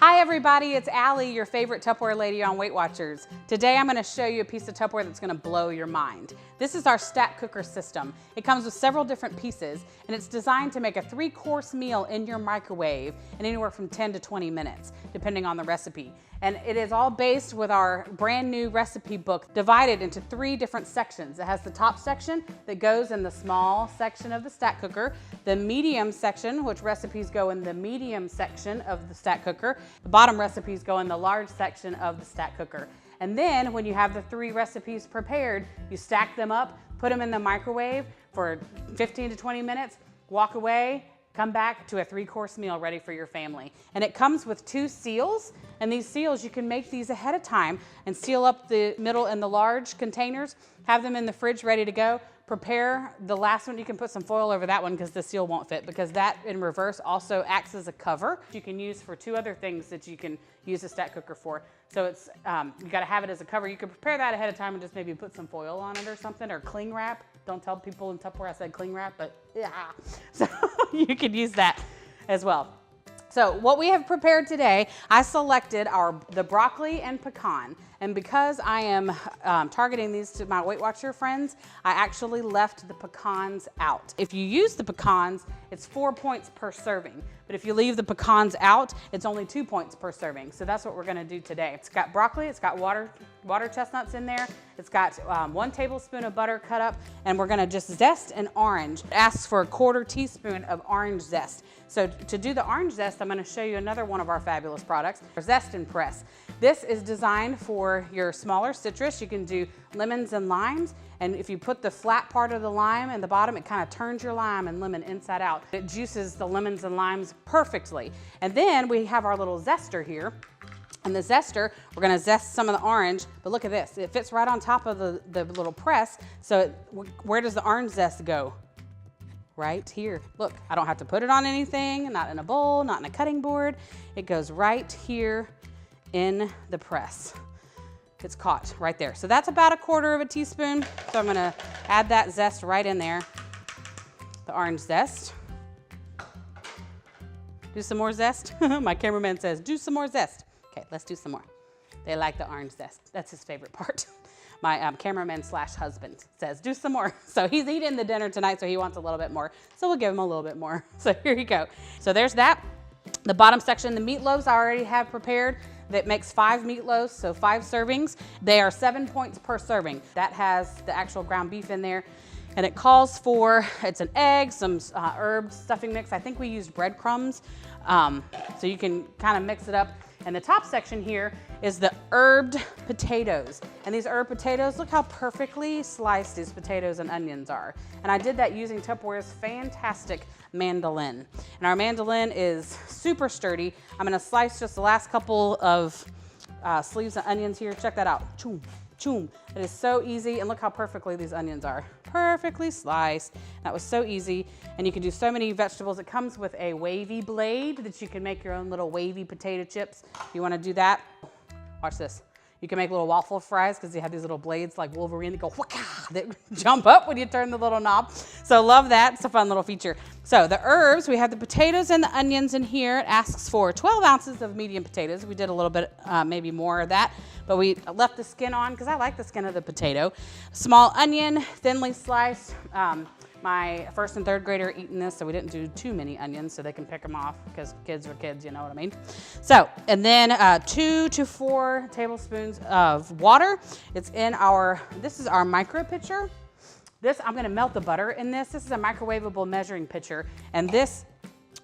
Hi everybody, it's Allie, your favorite Tupperware lady on Weight Watchers. Today I'm going to show you a piece of Tupperware that's going to blow your mind. This is our stack cooker system. It comes with several different pieces and it's designed to make a 3-course meal in your microwave in anywhere from 10 to 20 minutes, depending on the recipe. And it is all based with our brand new recipe book divided into 3 different sections. It has the top section that goes in the small section of the stack cooker, the medium section, which recipes go in the medium section of the stack cooker, the bottom recipes go in the large section of the stack cooker. And then when you have the 3 recipes prepared, you stack them up, put them in the microwave for 15 to 20 minutes, walk away, come back to a 3-course meal ready for your family. And it comes with 2 seals, and these seals, you can make these ahead of time and seal up the middle and the large containers, have them in the fridge ready to go. Prepare the last one. You can put some foil over that one because the seal won't fit, because that in reverse also acts as a cover. You can use for 2 other things that you can use a stack cooker for. So it's you got to have it as a cover. You can prepare that ahead of time and just maybe put some foil on it or something, or cling wrap. Don't tell people in Tupperware I said cling wrap, but yeah. So you could use that as well. So what we have prepared today, I selected the broccoli and pecan. And because I am targeting these to my Weight Watcher friends, I actually left the pecans out. If you use the pecans, it's 4 points per serving. But if you leave the pecans out, it's only 2 points per serving. So that's what we're gonna do today. It's got broccoli, it's got water chestnuts in there. It's got 1 tablespoon of butter cut up, and we're gonna just zest an orange. It asks for a 1/4 teaspoon of orange zest. So to do the orange zest, I'm gonna show you another one of our fabulous products, our Zest and Press. This is designed for your smaller citrus. You can do lemons and limes, and if you put the flat part of the lime in the bottom, it kind of turns your lime and lemon inside out. It juices the lemons and limes perfectly. And then we have our little zester here. And the zester, we're gonna zest some of the orange, but look at this. It fits right on top of the little press. So where does the orange zest go? Right here. Look, I don't have to put it on anything, not in a bowl, not in a cutting board. It goes right here in the press. It's caught right there. So that's about 1/4 teaspoon. So I'm gonna add that zest right in there. The orange zest. Do some more zest. My cameraman says, do some more zest. Okay, let's do some more. They like the orange zest. That's his favorite part. My cameraman / husband says, do some more. So he's eating the dinner tonight, so he wants a little bit more. So we'll give him a little bit more. So here you go. So there's that. The bottom section, the meatloaves I already have prepared. That makes 5 meatloaves, so 5 servings. They are 7 points per serving. That has the actual ground beef in there. And it calls for, it's an egg, some herb stuffing mix. I think we used breadcrumbs. So you can kind of mix it up. And the top section here is the herbed potatoes. And these herb potatoes, look how perfectly sliced these potatoes and onions are. And I did that using Tupperware's fantastic mandolin. And our mandolin is super sturdy. I'm gonna slice just the last couple of sleeves of onions here. Check that out. Choom, choom. It is so easy, and look how perfectly these onions are. Perfectly sliced. That was so easy, and you can do so many vegetables. It comes with a wavy blade that you can make your own little wavy potato chips. If you wanna do that, watch this. You can make little waffle fries because they have these little blades like Wolverine that go whaka, that jump up when you turn the little knob. So love that, it's a fun little feature. So the herbs, we have the potatoes and the onions in here. It asks for 12 ounces of medium potatoes. We did a little bit, maybe more of that, but we left the skin on because I like the skin of the potato. Small onion, thinly sliced. My 1st and 3rd grader are eating this, so we didn't do too many onions so they can pick them off because kids are kids, you know what I mean? So, and then 2 to 4 tablespoons of water. It's in this is our micro pitcher. I'm gonna melt the butter in this. This is a microwavable measuring pitcher. And this,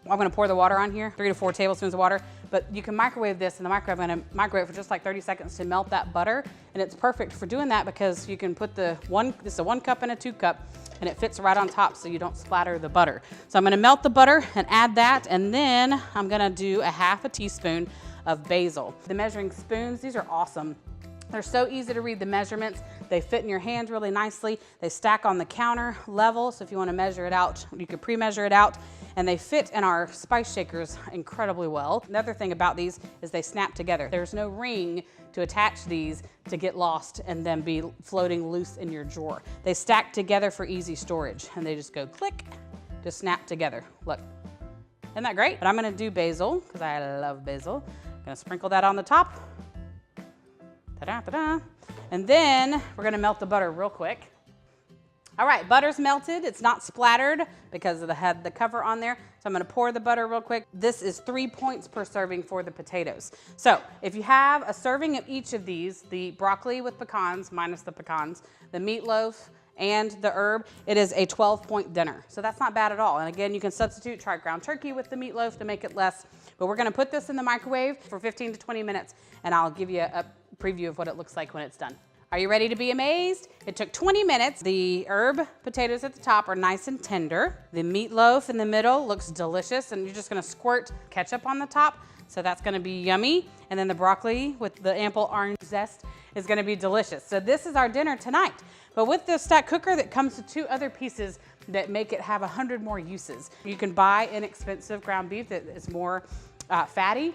I'm gonna pour the water on here, 3 to 4 tablespoons of water, but you can microwave this in the microwave. I'm gonna microwave for just like 30 seconds to melt that butter. And it's perfect for doing that because you can put this is a 1 cup and a 2 cup, and it fits right on top so you don't splatter the butter. So I'm gonna melt the butter and add that, and then I'm gonna do a 1/2 teaspoon of basil. The measuring spoons, these are awesome. They're so easy to read the measurements. They fit in your hand really nicely. They stack on the counter level, so if you want to measure it out, you can pre-measure it out. And they fit in our spice shakers incredibly well. Another thing about these is they snap together. There's no ring to attach these to get lost and then be floating loose in your drawer. They stack together for easy storage, and they just go click, just snap together. Look. Isn't that great? But I'm gonna do basil, because I love basil. I'm gonna sprinkle that on the top. Ta-da, ta-da. And then we're gonna melt the butter real quick. All right, butter's melted. It's not splattered because it had the cover on there. So I'm gonna pour the butter real quick. This is 3 points per serving for the potatoes. So if you have a serving of each of these, the broccoli with pecans, minus the pecans, the meatloaf, and the herb, it is a 12-point dinner. So that's not bad at all. And again, you can substitute, try ground turkey with the meatloaf to make it less. But we're gonna put this in the microwave for 15 to 20 minutes, and I'll give you a preview of what it looks like when it's done. Are you ready to be amazed? It took 20 minutes. The herb potatoes at the top are nice and tender. The meatloaf in the middle looks delicious, and you're just gonna squirt ketchup on the top. So that's gonna be yummy. And then the broccoli with the ample orange zest is gonna be delicious. So this is our dinner tonight. But with this stack cooker that comes with 2 other pieces that make it have 100 more uses. You can buy inexpensive ground beef that is more fatty,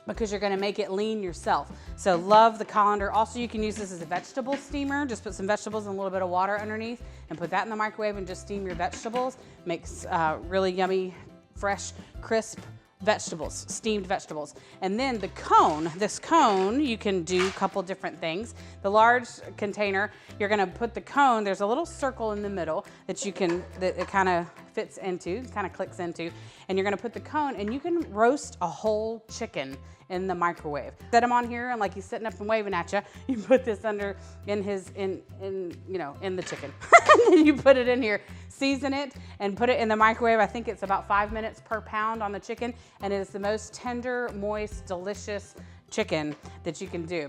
because you're gonna make it lean yourself. So love the colander. Also, you can use this as a vegetable steamer. Just put some vegetables and a little bit of water underneath and put that in the microwave and just steam your vegetables. Makes really yummy, fresh, crisp vegetables, steamed vegetables. And then the cone, this cone, you can do a couple different things. The large container, you're gonna put the cone, there's a little circle in the middle that you can, that it kind of fits into, kind of clicks into, and you're gonna put the cone and you can roast a whole chicken in the microwave. Set him on here and like he's sitting up and waving at you, you put this under in the chicken. And then you put it in here, season it, and put it in the microwave. I think it's about 5 minutes per pound on the chicken, and it is the most tender, moist, delicious chicken that you can do.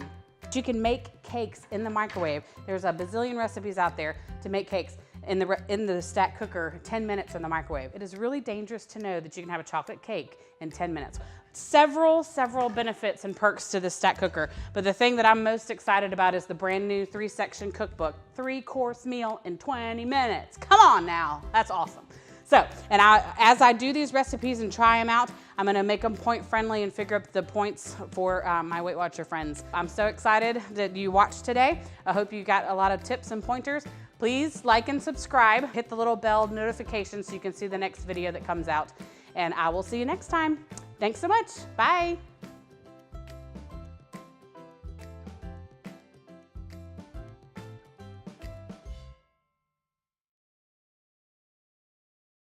You can make cakes in the microwave. There's a bazillion recipes out there to make cakes in the stack cooker, 10 minutes in the microwave. It is really dangerous to know that you can have a chocolate cake in 10 minutes. Several benefits and perks to this stack cooker, but the thing that I'm most excited about is the brand new 3-section cookbook, 3-course meal in 20 minutes. Come on now, that's awesome. So, and as I do these recipes and try them out, I'm gonna make them point friendly and figure up the points for my Weight Watcher friends. I'm so excited that you watched today. I hope you got a lot of tips and pointers. Please like and subscribe. Hit the little bell notification so you can see the next video that comes out. And I will see you next time. Thanks so much. Bye.